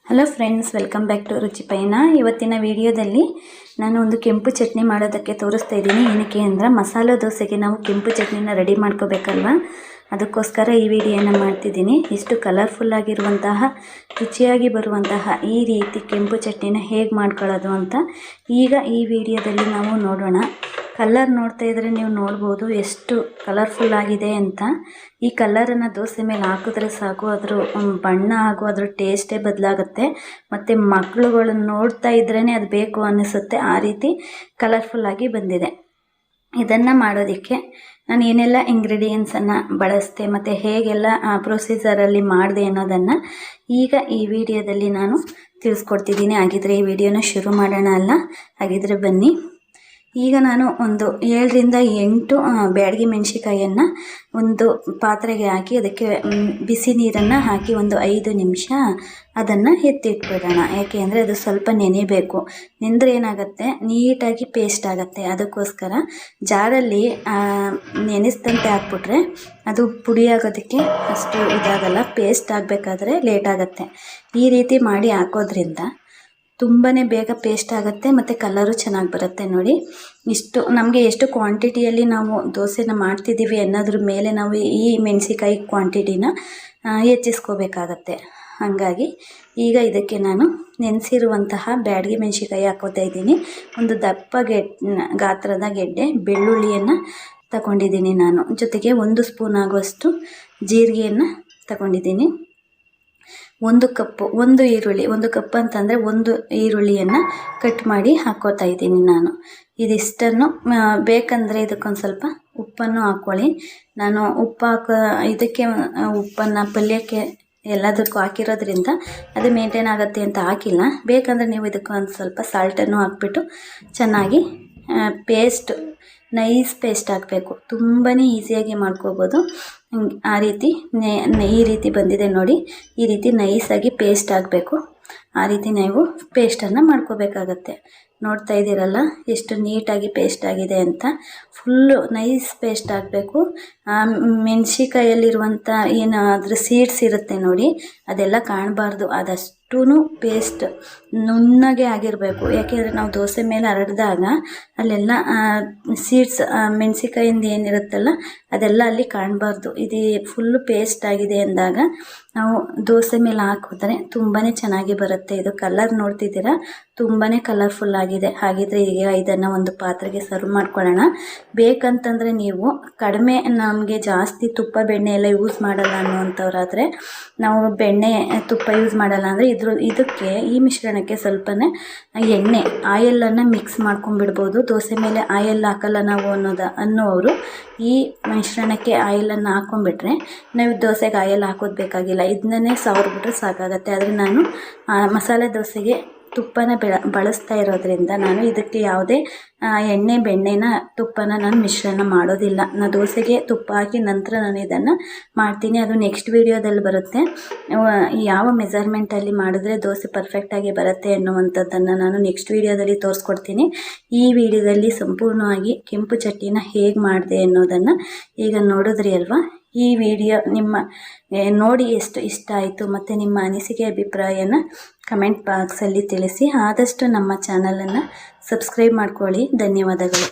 Hello friends, welcome back to Ruchi Payana. ಇವತ್ತಿನ ವಿಡಿಯೋದಲ್ಲಿ ನಾನು ಒಂದು ಕೆಂಪು ಚಟ್ನಿ ಮಾಡೋದಕ್ಕೆ ತೋರಿಸ್ತಾ ಇದ್ದೀನಿ. ಏನಕ್ಕೆ ಅಂದರೆ ಮಸಾಲೆ ದೋಸೆಗೆ ನಾವು ಕೆಂಪು ಚಟ್ನಿನ ರೆಡಿ ಮಾಡ್ಕೋಬೇಕಲ್ವ, ಅದಕ್ಕೋಸ್ಕರ ಈ ವಿಡಿಯೋನ ಮಾಡ್ತಿದ್ದೀನಿ. ಇಷ್ಟು ಕಲರ್ಫುಲ್ ಆಗಿರುವಂತಹ ರುಚಿಯಾಗಿ ಬರುವಂತಹ ಈ ರೀತಿ ಕೆಂಪು ಚಟ್ನಿನ ಹೇಗೆ ಮಾಡ್ಕೊಳ್ಳೋದು ಅಂತ ಈಗ ಈ ವಿಡಿಯೋದಲ್ಲಿ ನಾವು ನೋಡೋಣ. ಕಲರ್ ನೋಡ್ತಾ ಇದ್ರೆ ನೀವು ನೋಡ್ಬೋದು ಎಷ್ಟು ಕಲರ್ಫುಲ್ ಆಗಿದೆ ಅಂತ. ಈ ಕಲರನ್ನು ದೋಸೆ ಮೇಲೆ ಹಾಕಿದ್ರೆ ಸಾಕು, ಅದ್ರ ಬಣ್ಣ ಹಾಗೂ ಅದ್ರ ಟೇಸ್ಟೇ ಬದಲಾಗುತ್ತೆ. ಮತ್ತು ಮಕ್ಕಳುಗಳನ್ನು ನೋಡ್ತಾ ಇದ್ರೇ ಅದು ಬೇಕು ಅನ್ನಿಸುತ್ತೆ, ಆ ರೀತಿ ಕಲರ್ಫುಲ್ಲಾಗಿ ಬಂದಿದೆ. ಇದನ್ನು ಮಾಡೋದಕ್ಕೆ ನಾನು ಏನೆಲ್ಲ ಇಂಗ್ರೀಡಿಯೆಂಟ್ಸನ್ನು ಬಳಸ್ದೆ ಮತ್ತು ಹೇಗೆಲ್ಲ ಪ್ರೊಸೀಜರಲ್ಲಿ ಮಾಡಿದೆ ಅನ್ನೋದನ್ನು ಈಗ ಈ ವಿಡಿಯೋದಲ್ಲಿ ನಾನು ತಿಳಿಸ್ಕೊಡ್ತಿದ್ದೀನಿ. ಹಾಗಿದ್ರೆ ಈ ವಿಡಿಯೋನ ಶುರು ಮಾಡೋಣ ಅಲ್ಲ? ಹಾಗಿದ್ರೆ ಬನ್ನಿ. ಈಗ ನಾನು ಒಂದು 7 ರಿಂದ 8 ಬ್ಯಾಡಗಿ ಮೆಣಸಿಕಾಯನ್ನು ಒಂದು ಪಾತ್ರೆಗೆ ಹಾಕಿ ಅದಕ್ಕೆ ಬಿಸಿ ನೀರನ್ನು ಹಾಕಿ ಒಂದು 5 ನಿಮಿಷ ಅದನ್ನು ಎತ್ತಿಟ್ಬಿಡೋಣ. ಯಾಕೆ ಅಂದರೆ ಅದು ಸ್ವಲ್ಪ ನೆನೆಬೇಕು. ನೆಂದರೆ ಏನಾಗುತ್ತೆ, ನೀಟಾಗಿ ಪೇಸ್ಟ್ ಆಗುತ್ತೆ. ಅದಕ್ಕೋಸ್ಕರ ಜಾರಲ್ಲಿ ನೆನೆಸ್ದಂತೆ ಹಾಕ್ಬಿಟ್ರೆ ಅದು ಪುಡಿ ಆಗೋದಕ್ಕೆ ಅಷ್ಟು ಇದಾಗಲ್ಲ. ಪೇಸ್ಟ್ ಆಗಬೇಕಾದ್ರೆ ಲೇಟ್ ಆಗುತ್ತೆ. ಈ ರೀತಿ ಮಾಡಿ ಹಾಕೋದ್ರಿಂದ ತುಂಬಾ ಬೇಗ ಪೇಸ್ಟ್ ಆಗುತ್ತೆ ಮತ್ತು ಕಲರು ಚೆನ್ನಾಗಿ ಬರುತ್ತೆ. ನೋಡಿ, ಇಷ್ಟು ನಮಗೆ ಎಷ್ಟು ಕ್ವಾಂಟಿಟಿಯಲ್ಲಿ ನಾವು ದೋಸೆನ ಮಾಡ್ತಿದ್ದೀವಿ ಅನ್ನೋದ್ರ ಮೇಲೆ ನಾವು ಈ ಮೆಣಸಿಕಾಯಿ ಕ್ವಾಂಟಿಟಿನ ಹೆಚ್ಚಿಸ್ಕೋಬೇಕಾಗತ್ತೆ. ಹಾಗಾಗಿ ಈಗ ಇದಕ್ಕೆ ನಾನು ನೆನೆಸಿರುವಂತಹ ಬ್ಯಾಡಗಿ ಮೆಣಸಿಕಾಯಿ ಹಾಕೋತಾ ಇದ್ದೀನಿ. ಒಂದು ದಪ್ಪ ಗಾತ್ರದ ಗೆಡ್ಡೆ ಬೆಳ್ಳುಳ್ಳಿಯನ್ನು ತಗೊಂಡಿದ್ದೀನಿ ನಾನು. ಜೊತೆಗೆ 1 ಸ್ಪೂನ್ ಆಗುವಷ್ಟು ಜೀರಿಗೆಯನ್ನು ತಗೊಂಡಿದ್ದೀನಿ. 1 ಕಪ್ಪು, 1 ಈರುಳ್ಳಿ, 1 ಕಪ್ ಅಂತಂದರೆ 1 ಈರುಳ್ಳಿಯನ್ನು ಕಟ್ ಮಾಡಿ ಹಾಕೋತಾ ಇದ್ದೀನಿ ನಾನು. ಇದಿಷ್ಟನ್ನು ಬೇಕಂದರೆ ಇದಕ್ಕೊಂದು ಸ್ವಲ್ಪ ಉಪ್ಪನ್ನು ಹಾಕ್ಕೊಳ್ಳಿ. ನಾನು ಇದಕ್ಕೆ ಉಪ್ಪನ್ನು ಪಲ್ಯಕ್ಕೆ ಎಲ್ಲದಕ್ಕೂ ಹಾಕಿರೋದ್ರಿಂದ ಅದು ಮೇಂಟೈನ್ ಆಗುತ್ತೆ ಅಂತ ಹಾಕಿಲ್ಲ. ಬೇಕಂದರೆ ನೀವು ಇದಕ್ಕೊಂದು ಸ್ವಲ್ಪ ಸಾಲ್ಟನ್ನು ಹಾಕ್ಬಿಟ್ಟು ಚೆನ್ನಾಗಿ ನೈಸ್ ಪೇಸ್ಟ್ ಹಾಕಬೇಕು. ತುಂಬಾ ಈಸಿಯಾಗಿ ಮಾಡ್ಕೋಬೋದು. ಆ ರೀತಿ ಈ ರೀತಿ ಬಂದಿದೆ ನೋಡಿ. ಈ ರೀತಿ ನೈಸಾಗಿ ಪೇಸ್ಟ್ ಆಗಬೇಕು. ಆ ರೀತಿ ನೀವು ಪೇಸ್ಟನ್ನು ಮಾಡ್ಕೋಬೇಕಾಗತ್ತೆ. ನೋಡ್ತಾ ಇದ್ದೀರಲ್ಲ ಎಷ್ಟು ನೀಟಾಗಿ ಪೇಸ್ಟ್ ಆಗಿದೆ ಅಂತ. ಫುಲ್ಲು ನೈಸ್ ಪೇಸ್ಟ್ ಆಗಬೇಕು. ಮೆಣಸಿಕಾಯಲ್ಲಿರುವಂಥ ಏನಾದರೂ ಸೀಡ್ಸ್ ಇರುತ್ತೆ ನೋಡಿ, ಅದೆಲ್ಲ ಕಾಣಬಾರ್ದು. ಆದಷ್ಟು ಪೇಸ್ಟ್ ನುಣ್ಣಗೆ ಆಗಿರಬೇಕು. ಯಾಕೆಂದರೆ ನಾವು ದೋಸೆ ಮೇಲೆ ಹರಡಿದಾಗ ಅಲ್ಲೆಲ್ಲ ಸೀಡ್ಸ್ ಮೆಣಸಿಕಾಯಿಂದ ಏನಿರುತ್ತಲ್ಲ ಅದೆಲ್ಲ ಅಲ್ಲಿ ಕಾಣಬಾರ್ದು. ಇದು ಫುಲ್ಲು ಪೇಸ್ಟ್ ಆಗಿದೆ ಅಂದಾಗ ನಾವು ದೋಸೆ ಮೇಲೆ ಹಾಕಿದ್ರೆ ತುಂಬಾ ಚೆನ್ನಾಗಿ ಬರುತ್ತೆ. ಇದು ಕಲರ್ ನೋಡ್ತಿದ್ದೀರಾ, ತುಂಬಾ ಕಲರ್ಫುಲ್ ಆಗಿದೆ. ಹಾಗಿದ್ರೆ ಈಗ ಇದನ್ನು ಒಂದು ಪಾತ್ರೆಗೆ ಸರ್ವ್ ಮಾಡ್ಕೊಳ್ಳೋಣ. ಬೇಕಂತಂದರೆ ನೀವು ಕಡಿಮೆ, ನಮಗೆ ಜಾಸ್ತಿ ತುಪ್ಪ ಬೆಣ್ಣೆ ಎಲ್ಲ ಯೂಸ್ ಮಾಡಲ್ಲ ಅನ್ನುವಂಥವ್ರಾದರೆ, ನಾವು ಬೆಣ್ಣೆ ತುಪ್ಪ ಯೂಸ್ ಮಾಡಲ್ಲ ಅಂದರೆ ಇದಕ್ಕೆ ಈ ಮಿಶ್ರಣಕ್ಕೆ ಸ್ವಲ್ಪನೇ ಆಯಿಲನ್ನು ಮಿಕ್ಸ್ ಮಾಡ್ಕೊಂಡ್ಬಿಡ್ಬೋದು. ದೋಸೆ ಮೇಲೆ ಆಯಿಲ್ ಹಾಕಲ್ಲ ನಾವು ಅನ್ನೋವರು ಈ ಮಿಶ್ರಣಕ್ಕೆ ಆಯಿಲನ್ನು ಹಾಕ್ಕೊಂಡ್ಬಿಟ್ರೆ ನಾವು ದೋಸೆಗೆ ಆಯಿಲ್ ಹಾಕೋದು ಬೇಕಾಗಿಲ್ಲ. ಇದನ್ನೇ ಸವರ್ಬಿಟ್ರೆ ಸಾಕಾಗತ್ತೆ. ಆದರೆ ನಾನು ಮಸಾಲೆ ದೋಸೆಗೆ ತುಪ್ಪನ ಬಳಸ್ತಾ ಇರೋದ್ರಿಂದ ನಾನು ಇದಕ್ಕೆ ಯಾವುದೇ ಬೆಣ್ಣೆನ ತುಪ್ಪನ ನಾನು ಮಿಶ್ರಣ ಮಾಡೋದಿಲ್ಲ. ನಾನು ದೋಸೆಗೆ ತುಪ್ಪ ಹಾಕಿ ನಂತರ ನಾನು ಇದನ್ನು ಮಾಡ್ತೀನಿ. ಅದು ನೆಕ್ಸ್ಟ್ ವೀಡಿಯೋದಲ್ಲಿ ಬರುತ್ತೆ. ಯಾವ ಮೆಜರ್ಮೆಂಟಲ್ಲಿ ಮಾಡಿದ್ರೆ ದೋಸೆ ಪರ್ಫೆಕ್ಟಾಗಿ ಬರುತ್ತೆ ಅನ್ನುವಂಥದ್ದನ್ನು ನಾನು ನೆಕ್ಸ್ಟ್ ವೀಡಿಯೋದಲ್ಲಿ ತೋರಿಸ್ಕೊಡ್ತೀನಿ. ಈ ವಿಡಿಯೋದಲ್ಲಿ ಸಂಪೂರ್ಣವಾಗಿ ಕೆಂಪು ಚಟ್ನಿನ ಹೇಗೆ ಮಾಡಿದೆ ಅನ್ನೋದನ್ನು ಈಗ ನೋಡಿದ್ರಿ ಅಲ್ವಾ. ಈ ವಿಡಿಯೋ ನೋಡಿ ಎಷ್ಟು ಇಷ್ಟ ಆಯಿತು ಮತ್ತು ನಿಮ್ಮ ಅನಿಸಿಕೆ ಅಭಿಪ್ರಾಯನ ಕಮೆಂಟ್ ಬಾಕ್ಸಲ್ಲಿ ತಿಳಿಸಿ. ಆದಷ್ಟು ನಮ್ಮ ಚಾನಲನ್ನು ಸಬ್ಸ್ಕ್ರೈಬ್ ಮಾಡ್ಕೊಳ್ಳಿ. ಧನ್ಯವಾದಗಳು.